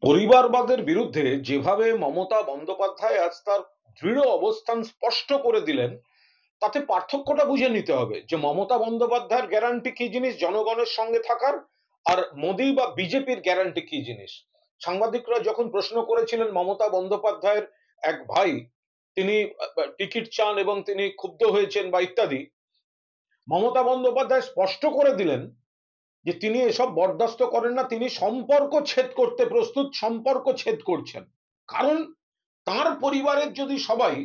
পরিবারবাদের বিরুদ্ধে যেভাবে মমতা বন্দ্যোপাধ্যায় আজ তার দৃঢ় অবস্থান স্পষ্ট করে দিলেন, তাতে পার্থক্যটা বুঝে নিতে হবে যে মমতা বন্দ্যোপাধ্যায়ের গ্যারান্টি কি জিনিস জনগণের সঙ্গে থাকার, আর মোদী বা বিজেপির গ্যারান্টি কি জিনিস। সাংবাদিকরা যখন প্রশ্ন করেছিলেন মমতা বন্দ্যোপাধ্যায়ের এক ভাই, তিনি টিকিট চান এবং তিনি ক্ষুব্ধ হয়েছেন বা ইত্যাদি, মমতা বন্দ্যোপাধ্যায় স্পষ্ট করে দিলেন যে তিনি এসব বরদাস্ত করেন না, তিনি সম্পর্ক ছেদ করতে প্রস্তুত, সম্পর্ক ছেদ করছেন। কারণ তার পরিবারের যদি সবাই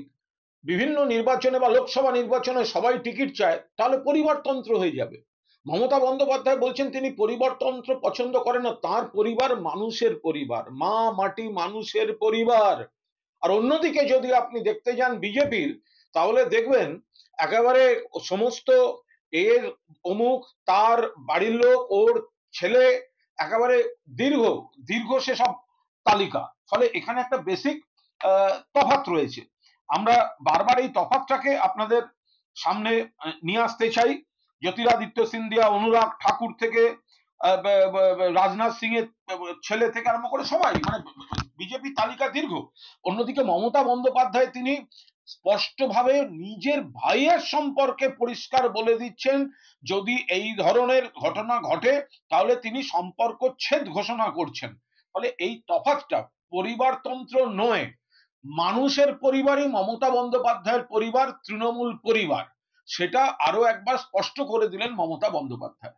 বিভিন্ন নির্বাচনে বা লোকসভা নির্বাচনে সবাই টিকিট চায়, তাহলে পরিবারতন্ত্র হয়ে যাবে। মমতা বন্দ্যোপাধ্যায় বলছেন তিনি পরিবারতন্ত্র পছন্দ করেন না, তার পরিবার মানুষের পরিবার, মা মাটি মানুষের পরিবার। আর অন্যদিকে যদি আপনি দেখতে যান বিজেপির, তাহলে দেখবেন একেবারে সমস্ত এর অমুক, তার বাড়ির লোক, ওর ছেলে, একেবারে দীর্ঘ দীর্ঘ সেসব তালিকা। ফলে এখানে একটা বেসিক তফাৎ রয়েছে। আমরা বারবার এই তফাৎটাকে আপনাদের সামনে নিয়ে আসতে চাই। জ্যোতিরাদিত্য সিন্ধিয়া, অনুরাগ ঠাকুর থেকে রাজনাথ সিং এর ছেলে থেকে আরম্ভ করে সবাই, মানে বিজেপি তালিকা দীর্ঘ। অন্যদিকে মমতা বন্দ্যোপাধ্যায় তিনি স্পষ্টভাবে নিজের ভাইয়ের সম্পর্কে পরিষ্কার বলে দিচ্ছেন, যদি এই ধরনের ঘটনা ঘটে তাহলে তিনি সম্পর্কচ্ছেদ ঘোষণা করছেন। ফলে এই তফাৎটা পরিবারতন্ত্র নয়, মানুষের পরিবারই মমতা বন্দ্যোপাধ্যায়ের পরিবার, তৃণমূল পরিবার, সেটা আরো একবার স্পষ্ট করে দিলেন মমতা বন্দ্যোপাধ্যায়।